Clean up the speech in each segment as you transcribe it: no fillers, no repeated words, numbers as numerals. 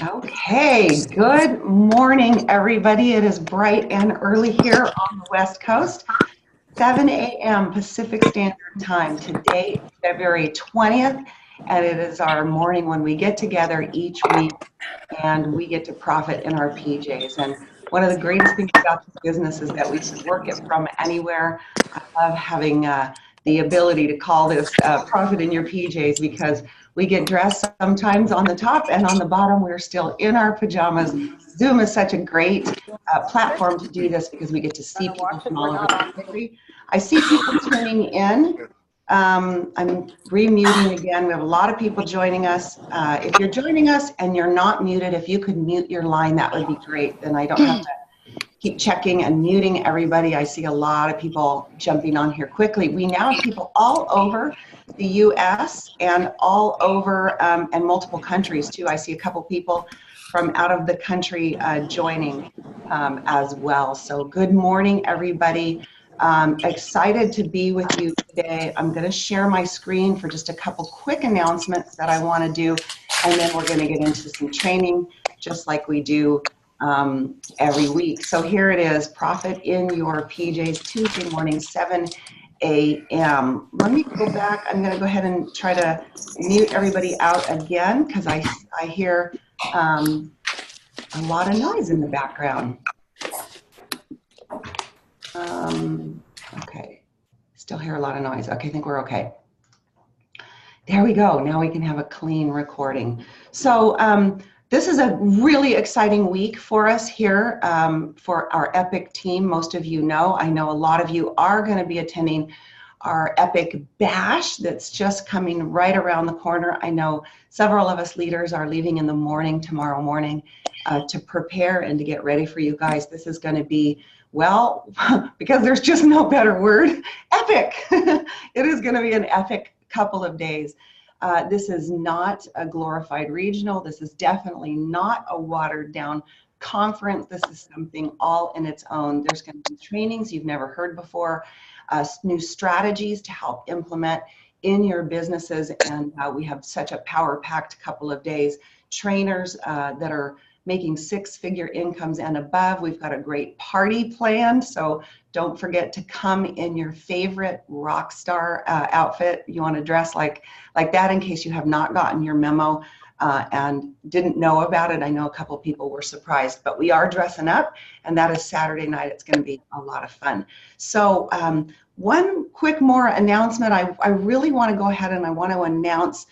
Okay, good morning, everybody. It is bright and early here on the West Coast, 7 a.m. Pacific Standard Time. Today, February 20th, and it is our morning when we get together each week and we get to profit in our PJs. And one of the greatest things about this business is that we can work it from anywhere. I love having the ability to call this profit in your PJs because we get dressed sometimes on the top and on the bottom we're still in our pajamas. Zoom is such a great platform to do this because we get to see people from all over the country. I see people tuning in. I'm remuting again. We have a lot of people joining us. If you're joining us and you're not muted, if you could mute your line, that would be great. Then I don't have to keep checking and muting everybody. I see a lot of people jumping on here quickly. We now have people all over the US and all over and multiple countries too. I see a couple people from out of the country joining as well. So good morning, everybody. Excited to be with you today. I'm going to share my screen for just a couple quick announcements that I want to do, and then we're going to get into some training just like we do every week. So here it is, Profit in Your PJs, Tuesday morning, 7 a.m. Let me go back. I'm going to go ahead and try to mute everybody out again because I hear a lot of noise in the background. Okay, still hear a lot of noise. Okay, I think we're okay. There we go. Now we can have a clean recording. So this is a really exciting week for us here for our EPIC team. Most of you know, I know a lot of you are going to be attending our EPIC Bash that's just coming right around the corner. I know several of us leaders are leaving in the morning, tomorrow morning, to prepare and to get ready for you guys. This is going to be, well, because there's just no better word, epic. It is going to be an epic couple of days. This is not a glorified regional. This is definitely not a watered down conference. This is something all in its own. There's going to be trainings you've never heard before, new strategies to help implement in your businesses. And we have such a power-packed couple of days. Trainers that are making six-figure incomes and above. We've got a great party planned, so don't forget to come in your favorite rock star outfit. You want to dress like that in case you have not gotten your memo and didn't know about it. I know a couple people were surprised, but we are dressing up, and that is Saturday night. It's going to be a lot of fun. So one quick more announcement. I really want to go ahead and I want to announce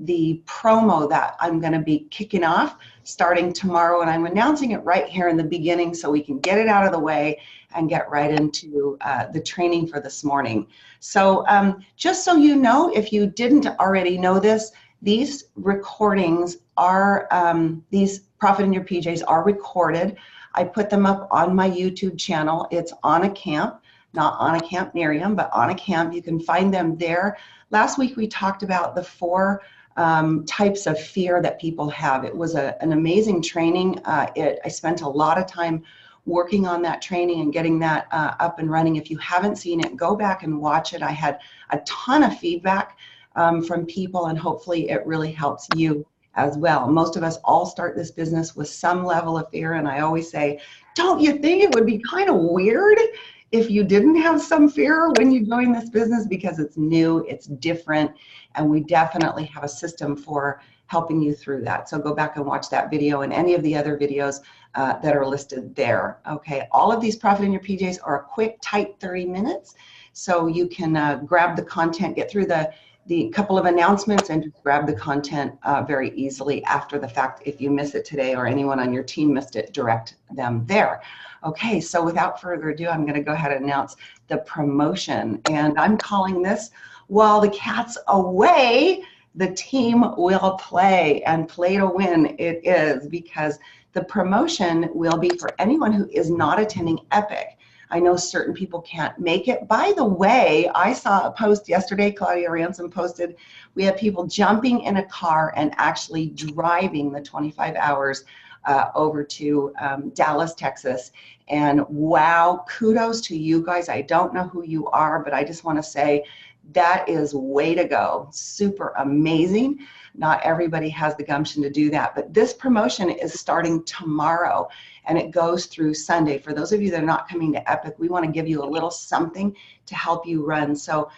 the promo that I'm going to be kicking off starting tomorrow, and I'm announcing it right here in the beginning so we can get it out of the way and get right into the training for this morning. So just so you know, if you didn't already know this, these recordings are, these Profit in Your PJs are recorded. I put them up on my YouTube channel. It's On a Camp, not On a Camp Miriam, but On a Camp. You can find them there. Last week we talked about the 4 types of fear that people have. It was an amazing training. I spent a lot of time working on that training and getting that up and running. If you haven't seen it, go back and watch it. I had a ton of feedback from people, and hopefully it really helps you as well. Most of us all start this business with some level of fear, and I always say, don't you think it would be kind of weird if you didn't have some fear when you join this business, because it's new, it's different, and we definitely have a system for helping you through that. So go back and watch that video and any of the other videos that are listed there. Okay, all of these Profit in Your PJs are a quick, tight 30 minutes. So you can grab the content, get through the couple of announcements and just grab the content very easily after the fact. If you miss it today or anyone on your team missed it, direct them there. Okay, so without further ado, I'm going to go ahead and announce the promotion. And I'm calling this, While the Cat's Away, the Team Will Play, and play to win it is, because the promotion will be for anyone who is not attending EPIC. I know certain people can't make it. By the way, I saw a post yesterday, Claudia Ransom posted, we have people jumping in a car and actually driving the 25 hours over to Dallas, Texas. And wow, kudos to you guys. I don't know who you are, but I just want to say that is way to go. Super amazing. not everybody has the gumption to do that. But this promotion is starting tomorrow, and it goes through Sunday. For those of you that are not coming to Epic, we want to give you a little something to help you run. So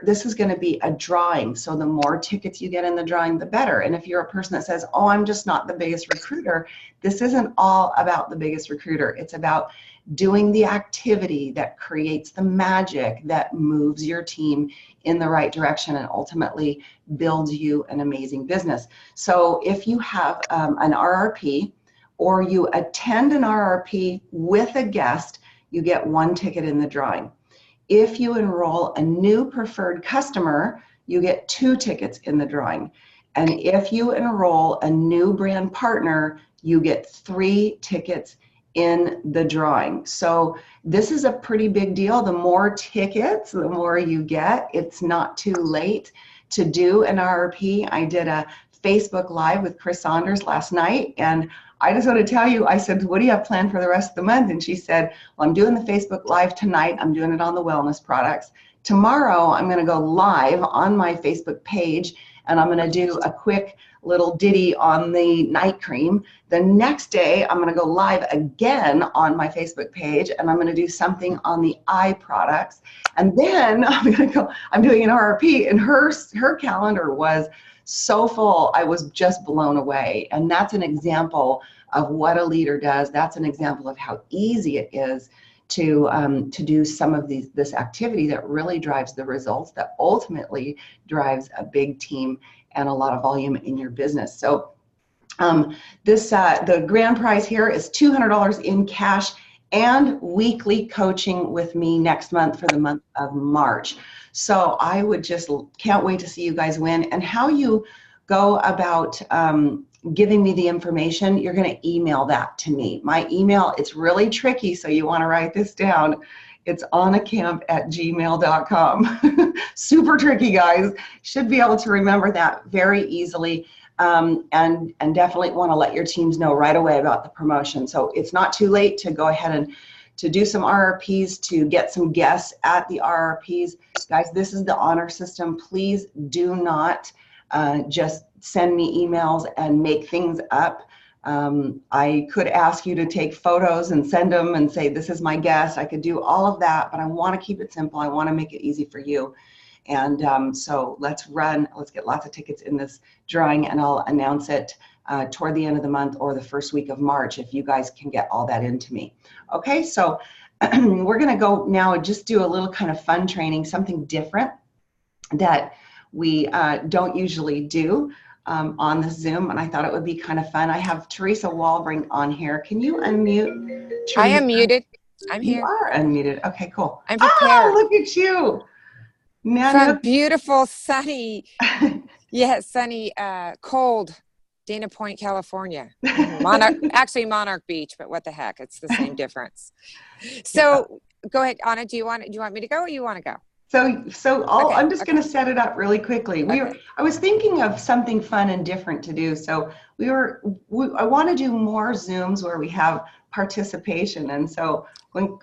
this is going to be a drawing. So the more tickets you get in the drawing, the better. And if you're a person that says, oh, I'm just not the biggest recruiter, this isn't all about the biggest recruiter. It's about doing the activity that creates the magic that moves your team in the right direction and ultimately builds you an amazing business. So if you have an RRP, or you attend an RRP with a guest, you get 1 ticket in the drawing. If you enroll a new preferred customer, you get 2 tickets in the drawing. And if you enroll a new brand partner, you get 3 tickets in the drawing. So this is a pretty big deal. The more tickets, the more you get. It's not too late to do an RRP. I did a Facebook Live with Chris Saunders last night, and I just want to tell you, I said, what do you have planned for the rest of the month? And she said, well, I'm doing the Facebook Live tonight. I'm doing it on the wellness products. Tomorrow, I'm going to go live on my Facebook page, and I'm going to do a quick little ditty on the night cream. The next day, I'm going to go live again on my Facebook page, and I'm going to do something on the eye products. And then I'm doing an RRP, and her calendar was so full, I was just blown away. And that's an example of what a leader does. That's an example of how easy it is to do some of this activity that really drives the results, that ultimately drives a big team and a lot of volume in your business. So the grand prize here is $200 in cash and weekly coaching with me next month for the month of March. So I would just can't wait to see you guys win. And how you go about giving me the information, you're going to email that to me. My email, it's really tricky, so you want to write this down. It's annacamp@gmail.com. Super tricky, guys. Should be able to remember that very easily. And definitely want to let your teams know right away about the promotion. So it's not too late to go ahead and to do some RRPs, to get some guests at the RRPs. Guys, this is the honor system. Please do not just send me emails and make things up. I could ask you to take photos and send them and say, this is my guest. I could do all of that, but I want to keep it simple. I want to make it easy for you. And so let's get lots of tickets in this drawing, and I'll announce it toward the end of the month or the first week of March if you guys can get all that into me. Okay, so we're going to go now and just do a little kind of fun training, something different that we don't usually do on this Zoom, and I thought it would be kind of fun. I have Teresa Walbring on here. Can you unmute, Teresa? I am muted. I'm here. You are unmuted. Okay, cool. I'm prepared. Oh, look at you. Now From beautiful, sunny, sunny, cold Dana Point, California. Monarch Beach, but what the heck? It's the same difference. So go ahead, Anna. Do you want me to go, or you want to go? I'm just going to set it up really quickly. I was thinking of something fun and different to do. So I want to do more Zooms where we have participation. And so when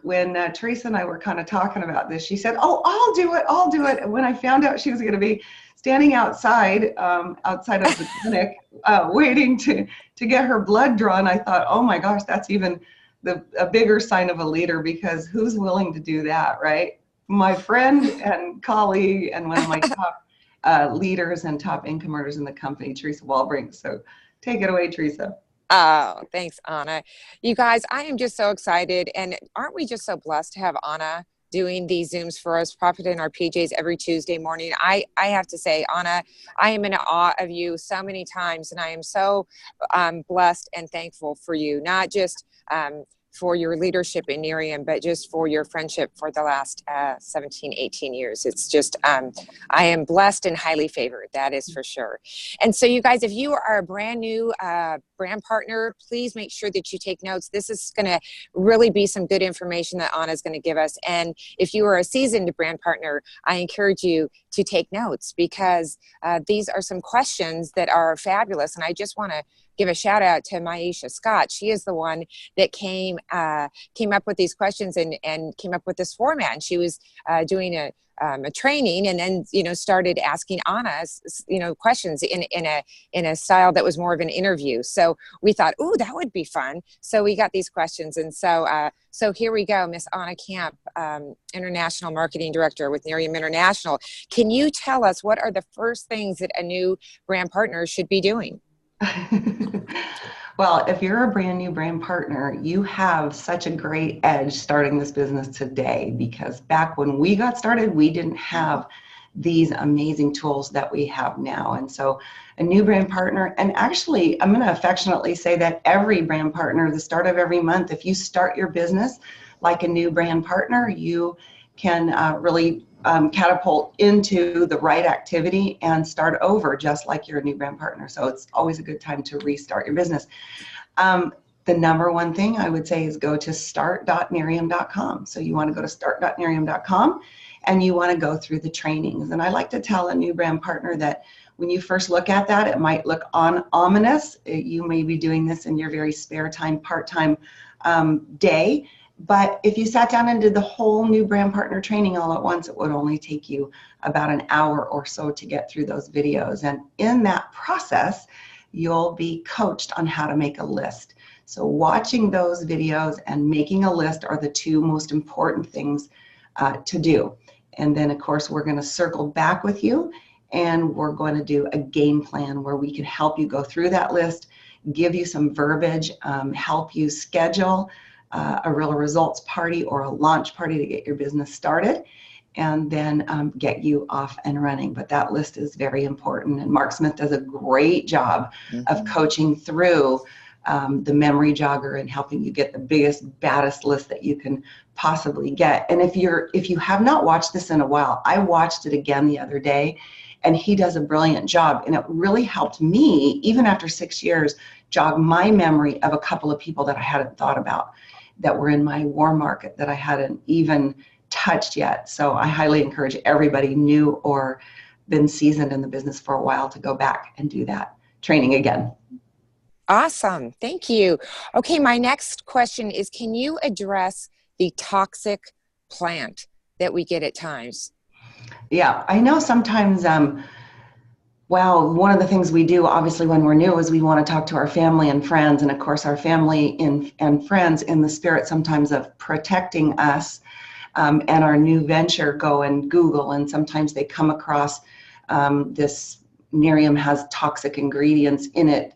Teresa and I were kind of talking about this, she said, "Oh, I'll do it." And when I found out she was going to be standing outside of the clinic, waiting to get her blood drawn, I thought, oh my gosh, that's even a bigger sign of a leader, because who's willing to do that, right? My friend and colleague and one of my top leaders and top income earners in the company, Teresa Walbring. So take it away, Teresa. Oh, thanks, Anna. You guys, I am just so excited. And aren't we just so blessed to have Anna doing these Zooms for us, Profit in Our PJs, every Tuesday morning? I have to say, Anna, I am in awe of you so many times, and I am so blessed and thankful for you, not just for your leadership in Nerium, but just for your friendship for the last 17, 18 years. It's just, I am blessed and highly favored, that is for sure. And so you guys, if you are a brand new brand partner, please make sure that you take notes. This is going to really be some good information that Anna is going to give us. And if you are a seasoned brand partner, I encourage you to take notes, because these are some questions that are fabulous. And I just want to give a shout out to Maisha Scott. She is the one that came up with these questions and came up with this format. And she was doing a training, and then started asking Anna questions in a style that was more of an interview. So we thought, ooh, that would be fun. So we got these questions, and so here we go. Miss Anna Camp, International Marketing Director with Nerium International. Can you tell us what are the first things that a new brand partner should be doing? Well, if you're a brand new brand partner, you have such a great edge starting this business today, because back when we got started, we didn't have these amazing tools that we have now. And so a new brand partner, and actually I'm going to affectionately say that every brand partner, the start of every month, if you start your business like a new brand partner, you can really catapult into the right activity and start over just like you're a new brand partner. So it's always a good time to restart your business. The number one thing I would say is go to start.nerium.com. So you want to go to start.nerium.com and you want to go through the trainings. And I like to tell a new brand partner that when you first look at that, it might look ominous. You may be doing this in your very spare time, part-time day. But if you sat down and did the whole new brand partner training all at once, it would only take you about an hour or so to get through those videos. And in that process, you'll be coached on how to make a list. So watching those videos and making a list are the two most important things to do. And then, of course, we're going to circle back with you, and we're going to do a game plan where we can help you go through that list, give you some verbiage, help you schedule a real results party or a launch party to get your business started, and then get you off and running. But that list is very important. And Mark Smith does a great job of coaching through the memory jogger and helping you get the biggest, baddest list that you can possibly get. And if you have not watched this in a while, I watched it again the other day, and he does a brilliant job. And it really helped me, even after 6 years, jog my memory of a couple of people that I hadn't thought about, that were in my warm market that I hadn't even touched yet. So I highly encourage everybody new or been seasoned in the business for a while to go back and do that training again. Awesome. Thank you. Okay, my next question is, can you address the toxic plant that we get at times? Yeah, I know sometimes, well, one of the things we do, obviously, when we're new is we want to talk to our family and friends. And of course, our family and friends, in the spirit sometimes of protecting us and our new venture, go and Google. And sometimes they come across this Nerium has toxic ingredients in it,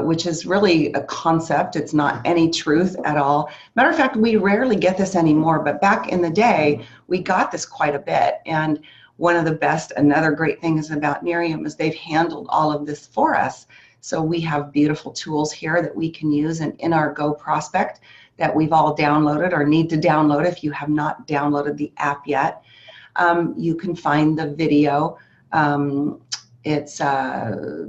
which is really a concept. It's not any truth at all. Matter of fact, we rarely get this anymore. But back in the day, we got this quite a bit. And one of the best, another great things about Nerium is they've handled all of this for us. So we have beautiful tools here that we can use, and in our Go Prospect that we've all downloaded or need to download if you have not downloaded the app yet. You can find the video. It's a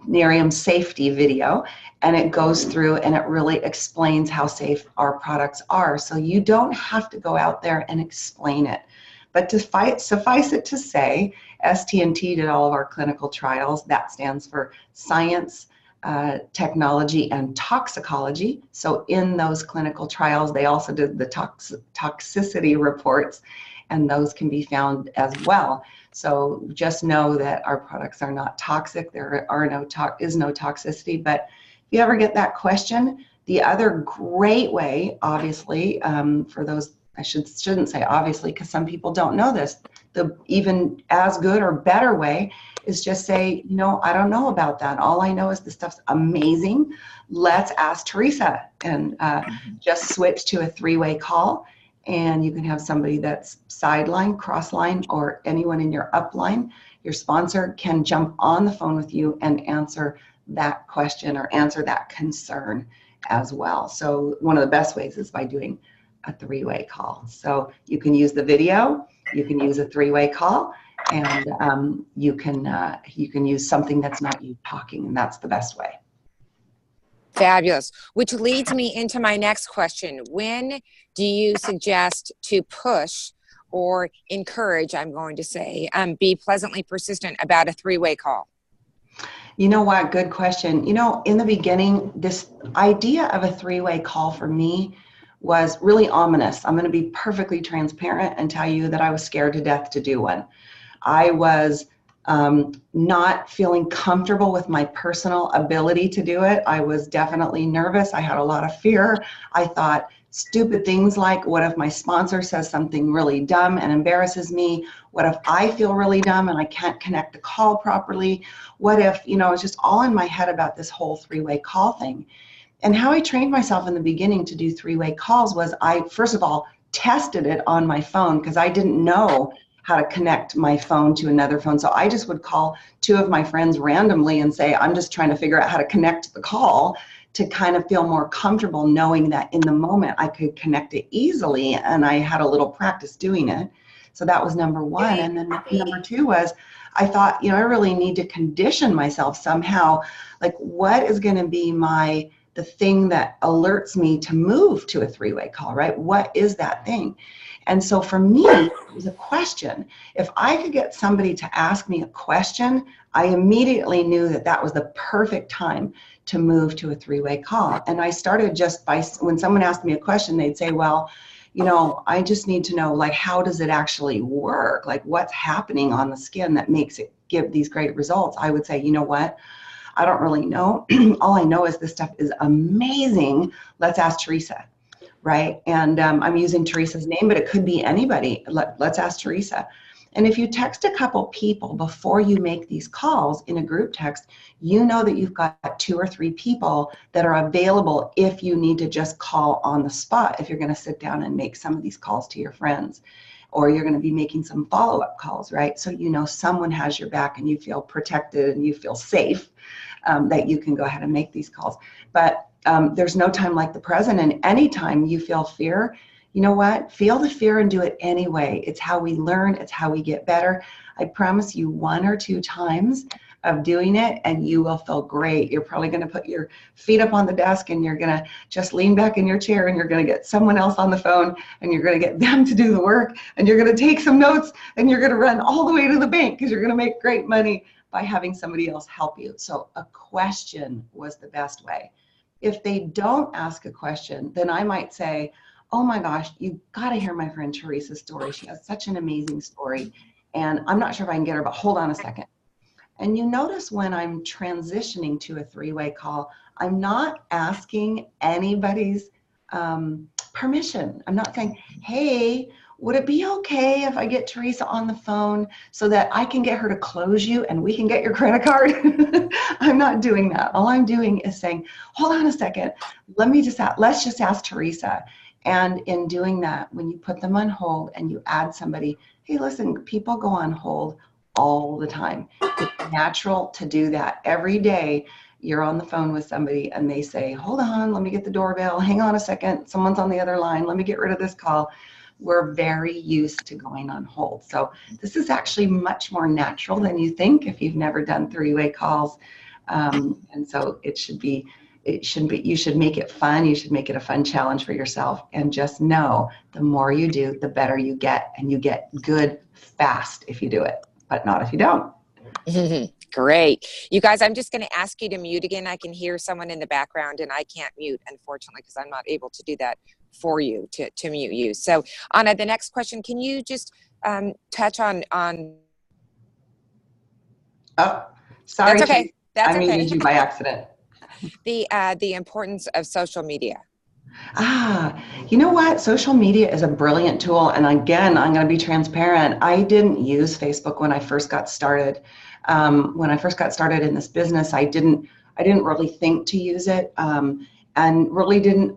Nerium safety video, and it goes through and it really explains how safe our products are. So you don't have to go out there and explain it. But suffice it to say, ST&T did all of our clinical trials. That stands for science, technology, and toxicology. So in those clinical trials, they also did the toxicity reports, and those can be found as well. So just know that our products are not toxic. There is no toxicity. But if you ever get that question, the other great way, obviously, for those, I shouldn't say obviously, because some people don't know this, the even as good or better way is just say, I don't know about that. All I know is the stuff's amazing. Let's ask Teresa, and just switch to a 3-way call. And you can have somebody that's sideline, crossline, or anyone in your upline. Your sponsor can jump on the phone with you and answer that question or answer that concern as well. So one of the best ways is by doing a 3-way call. So you can use the video, you can use a 3-way call, and you can use something that's not you talking, and that's the best way. Fabulous. Which leads me into my next question. When do you suggest to push or encourage, I'm going to say, be pleasantly persistent about a 3-way call? You know what? Good question. You know, in the beginning, this idea of a three-way call for me was really ominous. I'm going to be perfectly transparent and tell you that I was scared to death to do one. I was not feeling comfortable with my personal ability to do it. I was definitely nervous. I had a lot of fear. I thought stupid things like, what if my sponsor says something really dumb and embarrasses me? What if I feel really dumb and I can't connect the call properly? What if, you know, it's just all in my head about this whole three-way call thing. And how I trained myself in the beginning to do three-way calls was I, first of all, tested it on my phone because I didn't know how to connect my phone to another phone. So I just would call two of my friends randomly and say, I'm just trying to figure out how to connect the call to kind of feel more comfortable knowing that in the moment I could connect it easily, and I had a little practice doing it. So that was number one. And then number two was I thought, you know, I really need to condition myself somehow. Like, what is going to be the thing that alerts me to move to a three-way call, right? What is that thing? And so for me, it was a question. If I could get somebody to ask me a question, I immediately knew that that was the perfect time to move to a three-way call. And I started just by, when someone asked me a question, they'd say, well, you know, I just need to know, like, how does it actually work? Like, what's happening on the skin that makes it give these great results? I would say, you know what? I don't really know. All I know is this stuff is amazing. Let's ask Teresa, right? And I'm using Teresa's name, but it could be anybody. Let's ask Teresa. And if you text a couple people before you make these calls in a group text, you know that you've got 2 or 3 people that are available if you need to just call on the spot, if you're going to sit down and make some of these calls to your friends, or you're going to be making some follow-up calls, right? So you know someone has your back and you feel protected and you feel safe, that you can go ahead and make these calls. But there's no time like the present, and anytime you feel fear, you know what? Feel the fear and do it anyway. It's how we learn. It's how we get better. I promise you 1 or 2 times of doing it and you will feel great. You're probably going to put your feet up on the desk and you're going to just lean back in your chair and you're going to get someone else on the phone and you're going to get them to do the work and you're going to take some notes and you're going to run all the way to the bank because you're going to make great money by having somebody else help you. So a question was the best way. If they don't ask a question, then I might say, oh my gosh, you got to hear my friend Teresa's story. She has such an amazing story. And I'm not sure if I can get her, but hold on a second. And you notice when I'm transitioning to a three-way call, I'm not asking anybody's permission. I'm not saying, hey, would it be okay if I get Teresa on the phone so that I can get her to close you and we can get your credit card? I'm not doing that. All I'm doing is saying, hold on a second. Let's just ask Teresa. And in doing that, when you put them on hold and you add somebody, hey, listen, people go on hold all the time. It's natural to do that. Every day you're on the phone with somebody and they say, hold on, let me get the doorbell. Hang on a second. Someone's on the other line. Let me get rid of this call. We're very used to going on hold. So this is actually much more natural than you think if you've never done three-way calls. And so you should make it fun. You should make it a fun challenge for yourself. And just know the more you do, the better you get. And you get good fast if you do it, but not if you don't. Great. You guys, I'm just going to ask you to mute again. I can hear someone in the background and I can't mute, unfortunately, because I'm not able to do that for you to mute you. So Anna, the next question, can you just touch on Oh, sorry. That's okay. That's I muted you by accident. The importance of social media. You know what? Social media is a brilliant tool. And again, I'm going to be transparent. I didn't use Facebook when I first got started. When I first got started in this business, I didn't really think to use it, and really didn't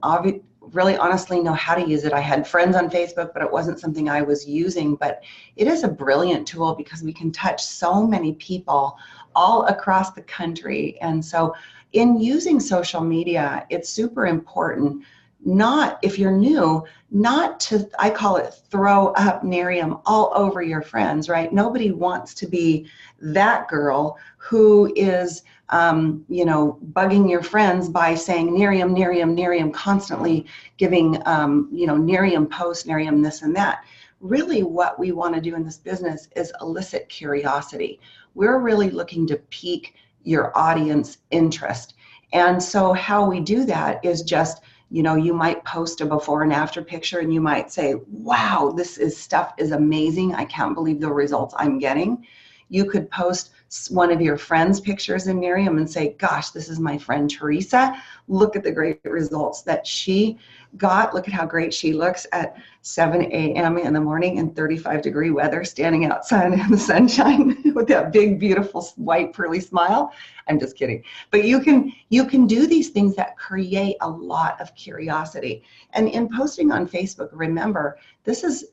really honestly know how to use it. I had friends on Facebook, but it wasn't something I was using. But it is a brilliant tool because we can touch so many people all across the country. And so in using social media, it's super important, not, if you're new, not to, I call it throw up Nerium all over your friends, right? Nobody wants to be that girl who is, bugging your friends by saying Nerium, Nerium, Nerium, constantly giving, Nerium posts, Nerium this and that. Really what we want to do in this business is elicit curiosity. We're really looking to pique your audience interest. And so how we do that is just, you might post a before and after picture and you might say, wow, stuff is amazing. I can't believe the results I'm getting. You could post one of your friends' pictures in Miriam and say, gosh, this is my friend Teresa. Look at the great results that she got. Look at how great she looks at 7 a.m. in the morning in 35-degree weather, standing outside in the sunshine with that big, beautiful, white, pearly smile. I'm just kidding. But you can do these things that create a lot of curiosity. And in posting on Facebook, remember, this is,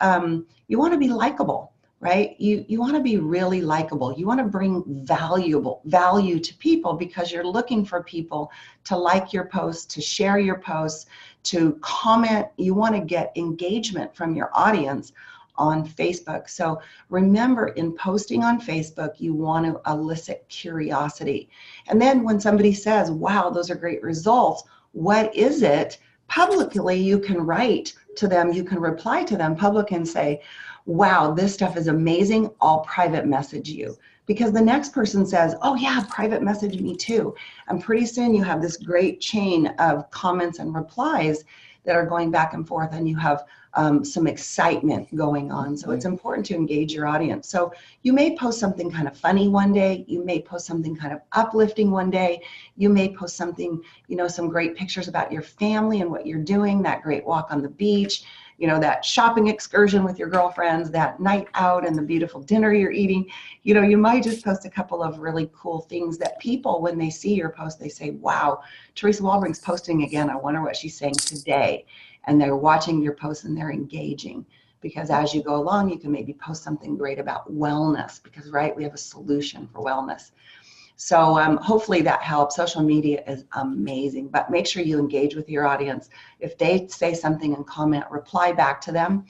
you want to be likable. Right? You want to be really likable. You want to bring value to people because you're looking for people to like your posts, to share your posts, to comment. You want to get engagement from your audience on Facebook. So remember, in posting on Facebook, you want to elicit curiosity. And then when somebody says, wow, those are great results, what is it? Publicly, you can write to them, you can reply to them publicly and say, wow, this stuff is amazing, I'll private message you. Because the next person says, oh yeah, private message me too. And pretty soon you have this great chain of comments and replies that are going back and forth, and you have some excitement going on. So it's important to engage your audience. So you may post something kind of funny one day, you may post something kind of uplifting one day, you may post something, some great pictures about your family and what you're doing, that great walk on the beach, that shopping excursion with your girlfriends, that night out and the beautiful dinner you're eating. You might just post a couple of really cool things that people, when they see your post, they say, wow, Teresa Walbring's posting again. I wonder what she's saying today. And they're watching your posts and they're engaging. Because as you go along, you can maybe post something great about wellness, because, right, we have a solution for wellness. So hopefully that helps. Social media is amazing, but make sure you engage with your audience. If they say something and comment, reply back to them.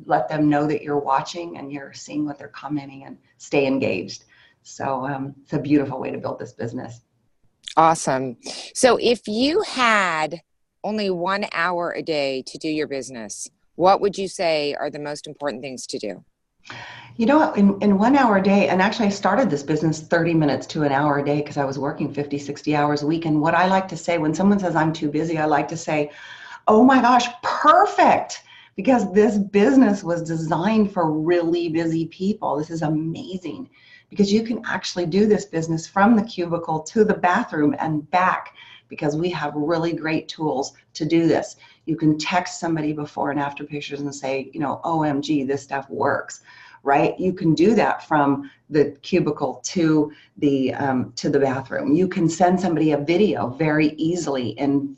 Let them know that you're watching and you're seeing what they're commenting, and stay engaged. So it's a beautiful way to build this business. Awesome. So if you had only 1 hour a day to do your business, what would you say are the most important things to do? In 1 hour a day, and actually I started this business 30 minutes to an hour a day because I was working 50, 60 hours a week. And what I like to say when someone says I'm too busy, I like to say, oh my gosh, perfect. Because this business was designed for really busy people. This is amazing because you can actually do this business from the cubicle to the bathroom and back, because we have really great tools to do this. You can text somebody before and after pictures and say, OMG, this stuff works, right? You can do that from the cubicle to the bathroom. You can send somebody a video very easily in,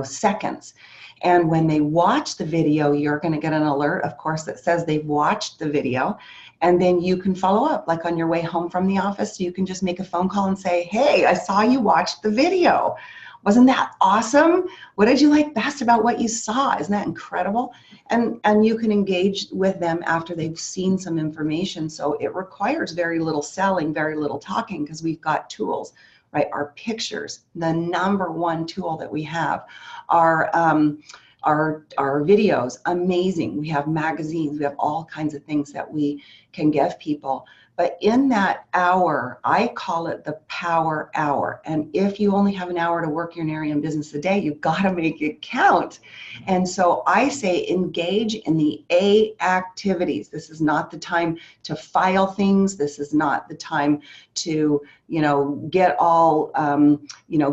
seconds. And when they watch the video, you're going to get an alert, of course, that says they've watched the video. And then you can follow up, like on your way home from the office. You can just make a phone call and say, hey, I saw you watched the video. Wasn't that awesome? What did you like best about what you saw? Isn't that incredible? And you can engage with them after they've seen some information. So it requires very little selling, very little talking, because we've got tools, right? Our pictures, the number one tool that we have, our videos, amazing. We have magazines, we have all kinds of things that we can give people. But in that hour, I call it the power hour. And if you only have an hour to work your Narium business a day, you've got to make it count. And so I say engage in the A activities. This is not the time to file things. This is not the time to, get all,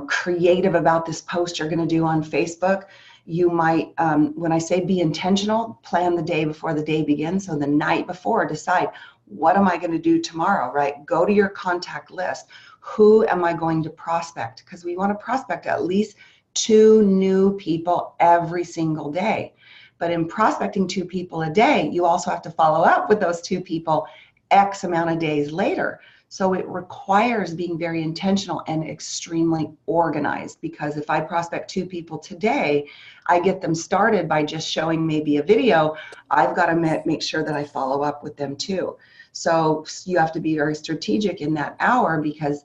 creative about this post you're going to do on Facebook. You might, when I say be intentional, plan the day before the day begins. So the night before, decide, what am I going to do tomorrow, right? Go to your contact list. Who am I going to prospect? Because we want to prospect at least 2 new people every single day. But in prospecting 2 people a day, you also have to follow up with those 2 people X amount of days later. So it requires being very intentional and extremely organized, because if I prospect 2 people today, I get them started by just showing maybe a video. I've got to make sure that I follow up with them too. So you have to be very strategic in that hour, because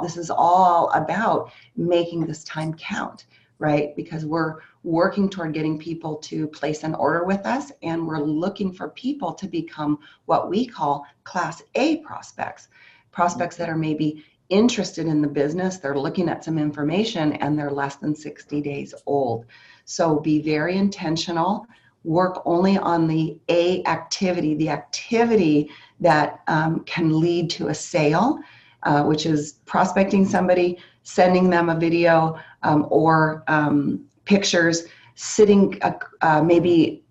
this is all about making this time count, right? Because we're working toward getting people to place an order with us, and we're looking for people to become what we call Class A prospects that are maybe interested in the business, they're looking at some information, and they're less than 60 days old. So be very intentional. Work only on the activity, the activity that can lead to a sale, which is prospecting somebody, sending them a video or pictures, sitting, maybe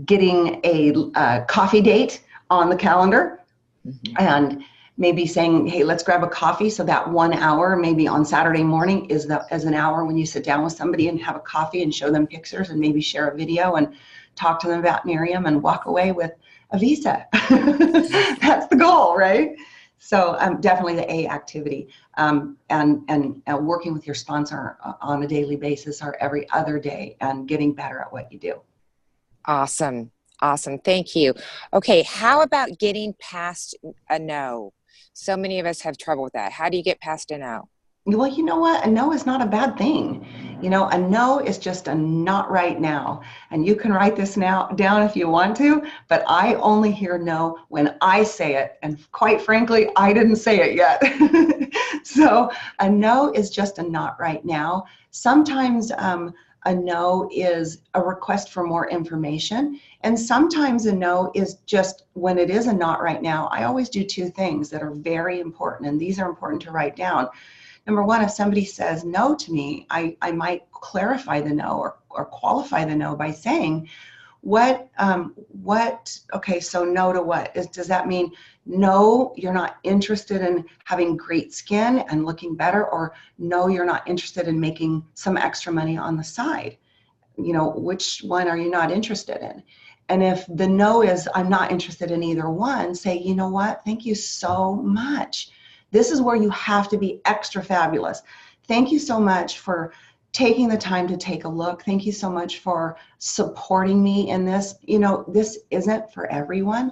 getting a coffee date on the calendar, and maybe saying, hey, let's grab a coffee. So that 1 hour, maybe on Saturday morning, is an hour when you sit down with somebody and have a coffee and show them pictures and maybe share a video and talk to them about Nerium and walk away with a visa. That's the goal, right? So definitely the A activity, and working with your sponsor on a daily basis or every other day, and getting better at what you do. Awesome. Awesome. Thank you. Okay. How about getting past a no? So many of us have trouble with that. How do you get past a no? Well, you know what? A no is not a bad thing. You know, a no is just a not right now. And you can write this down if you want to, but I only hear no when I say it. And quite frankly, I didn't say it yet. So a no is just a not right now. Sometimes a no is a request for more information. And sometimes a no is just, when it is a not right now, I always do two things that are very important. And these are important to write down. Number one, if somebody says no to me, I might clarify the no or qualify the no by saying, okay, so no to what? Does that mean no, you're not interested in having great skin and looking better, or no, you're not interested in making some extra money on the side? You know, which one are you not interested in? And if the no is, I'm not interested in either one, say, you know what, thank you so much. This is where you have to be extra fabulous. Thank you so much for taking the time to take a look. Thank you so much for supporting me in this. You know, this isn't for everyone,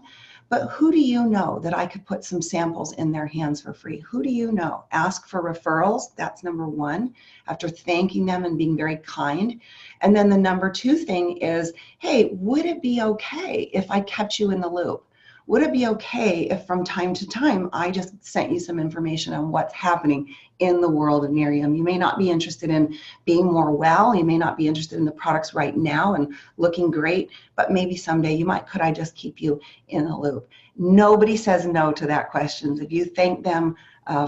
but who do you know that I could put some samples in their hands for free? Who do you know? Ask for referrals. That's number one, after thanking them and being very kind. And then the number two thing is, hey, would it be okay if I kept you in the loop? Would it be okay if from time to time I just sent you some information on what's happening in the world of Nerium? You may not be interested in being more well, you may not be interested in the products right now and looking great, but maybe someday you might. Could I just keep you in the loop? Nobody says no to that question. If you thank them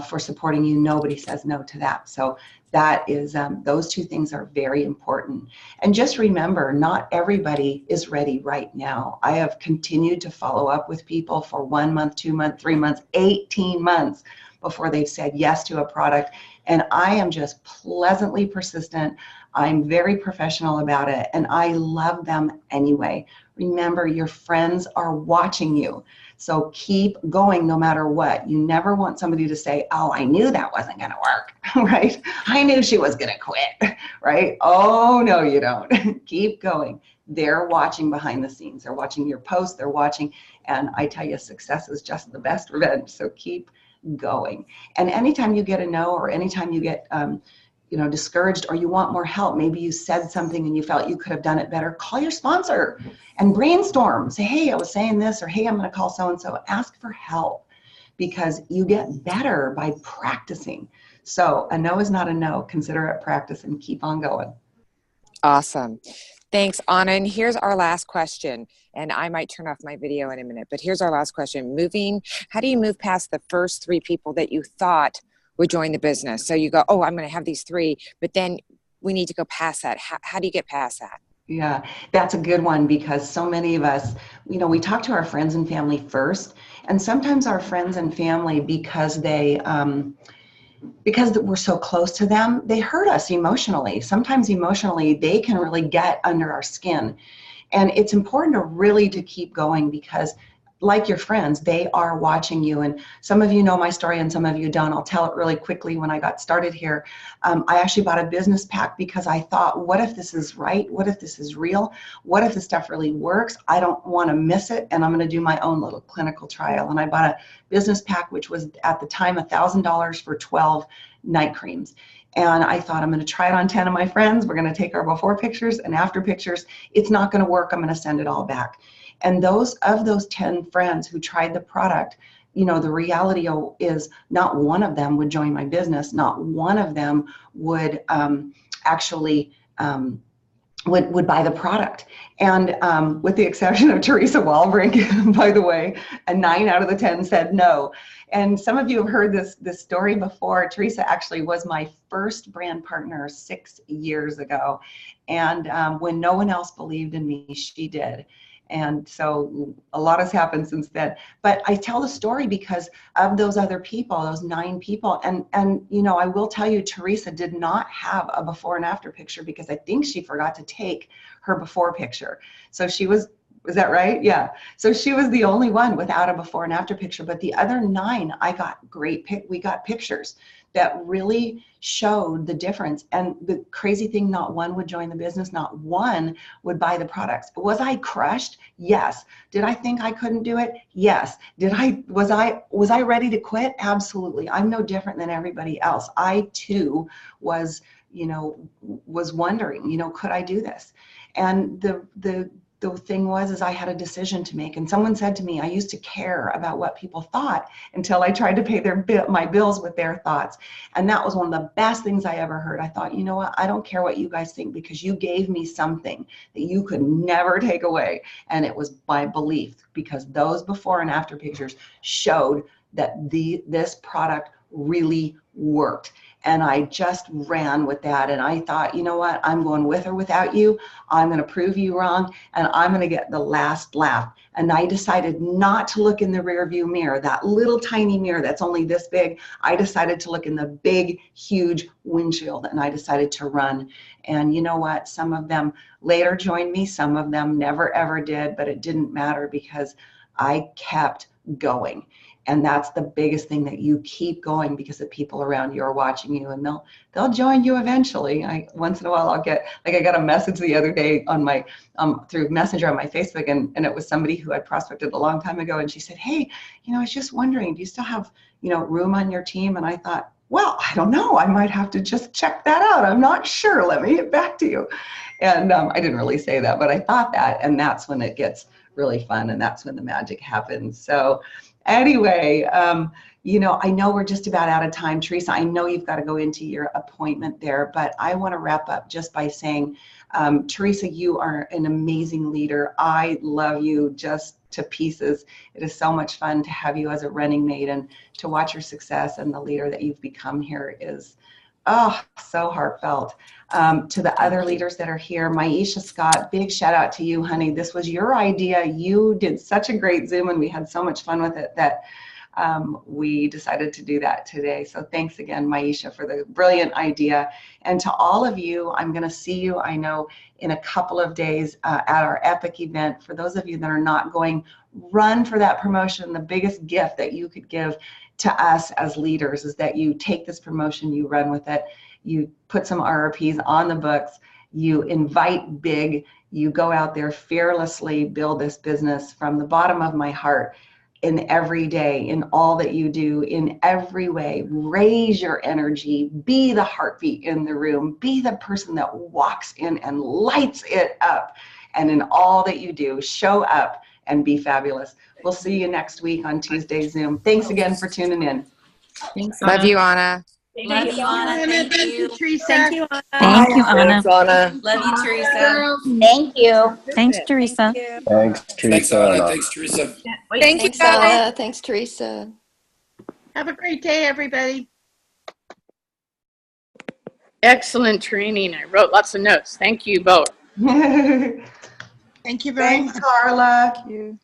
for supporting you, nobody says no to that. So that is, those two things are very important. And just remember, not everybody is ready right now. I have continued to follow up with people for 1 month, 2 months, 3 months, 18 months before they've said yes to a product. And I am just pleasantly persistent. I'm very professional about it, and I love them anyway. Remember, your friends are watching you. So keep going no matter what. You never want somebody to say, oh, I knew that wasn't going to work, right? I knew she was going to quit, right? Oh, no, you don't. Keep going. They're watching behind the scenes. They're watching your posts. They're watching. And I tell you, success is just the best revenge. So keep going. And anytime you get a no, or anytime you get discouraged, or you want more help, maybe you said something and you felt you could have done it better, call your sponsor and brainstorm. Say, hey, I was saying this, or hey, I'm going to call so-and-so. Ask for help, because you get better by practicing. So a no is not a no. Consider it practice and keep on going. Awesome. Thanks, Anna. And here's our last question. And I might turn off my video in a minute, but here's our last question. How do you move past the first 3 people that you thought would join the business? So you go, oh, I'm going to have these 3, but then we need to go past that. How do you get past that? Yeah, that's a good one, because so many of us, we talk to our friends and family first, and sometimes our friends and family, because we're so close to them, they hurt us emotionally. Sometimes emotionally, they can really get under our skin. And it's important to keep going, because like your friends, they are watching you. And some of you know my story and some of you don't. I'll tell it really quickly. When I got started here, I actually bought a business pack because I thought, what if this is right? What if this is real? What if this stuff really works? I don't want to miss it, and I'm going to do my own little clinical trial. And I bought a business pack, which was at the time $1,000 for 12 night creams. And I thought, I'm going to try it on 10 of my friends. We're going to take our before pictures and after pictures. It's not going to work. I'm going to send it all back. And those 10 friends who tried the product, you know, the reality is not one of them would join my business. Not one of them would actually would buy the product. And with the exception of Teresa Walbrink, by the way, a 9 out of the 10 said no. And some of you have heard this story before. Teresa actually was my first brand partner 6 years ago. And when no one else believed in me, she did. And so a lot has happened since then. But I tell the story because of those other people, those 9 people. And you know, I will tell you, Teresa did not have a before and after picture because I think she forgot to take her before picture. So she was that right? Yeah. So she was the only one without a before and after picture. But the other 9, I got we got pictures that really showed the difference. And the crazy thing, not one would join the business, not one would buy the products. Was I crushed? Yes. Did I think I couldn't do it? Yes. Was I ready to quit? Absolutely. I'm no different than everybody else. I too was, you know, was wondering, you know, could I do this? And the thing is I had a decision to make. And someone said to me, I used to care about what people thought until I tried to pay my bills with their thoughts. And that was one of the best things I ever heard. I thought, you know what? I don't care what you guys think because you gave me something that you could never take away. And it was my belief, because those before and after pictures showed that this product really worked. And I just ran with that. And I thought, you know what? I'm going with or without you. I'm going to prove you wrong. And I'm going to get the last laugh. And I decided not to look in the rear view mirror, that little tiny mirror that's only this big. I decided to look in the big, huge windshield, and I decided to run. And you know what? Some of them later joined me. Some of them never, ever did. But it didn't matter because I kept going. And that's the biggest thing, that you keep going, because the people around you are watching you, and they'll join you eventually. Once in a while I'll get, like, I got a message the other day on my through Messenger on my Facebook, and it was somebody who had prospected a long time ago, and she said, hey, you know, I was just wondering, do you still have, you know, room on your team? And I thought, well, I don't know, I might have to just check that out. I'm not sure. Let me get back to you. And I didn't really say that, but I thought that, and that's when it gets really fun, and that's when the magic happens. So anyway, you know, I know we're just about out of time. Teresa, I know you've got to go into your appointment there, but I want to wrap up just by saying, Teresa, you are an amazing leader. I love you just to pieces. It is so much fun to have you as a running mate, and to watch your success, and the leader that you've become here is, oh, so heartfelt. To the other leaders that are here, Maisha Scott, big shout out to you, honey. This was your idea. You did such a great Zoom, and we had so much fun with it that we decided to do that today. So thanks again, Maisha, for the brilliant idea. And to all of you, I'm going to see you, I know, in a couple of days at our Epic event. For those of you that are not going, run for that promotion. The biggest gift that you could give to us as leaders is that you take this promotion, you run with it, you put some RRPs on the books, you invite big, you go out there fearlessly, build this business from the bottom of my heart. In every day, in all that you do, in every way, raise your energy, be the heartbeat in the room, be the person that walks in and lights it up. And in all that you do, show up and be fabulous. We'll see you next week on Tuesday Zoom. Thanks again for tuning in. Thanks, Love you, Anna. Thank you, Anna. Thank you. Teresa. Thank you, Anna. Thank you, Anna. Thanks, Anna. Love you, Teresa. Thank you. Thanks, Teresa. Thanks, Thanks, Teresa. Anna. Thanks, Teresa. Thank you, Thanks, guys. Anna. Thanks, Teresa. Have a great day, everybody. Excellent training. I wrote lots of notes. Thank you both. Thank you very much. Thanks, Carla. Thank you.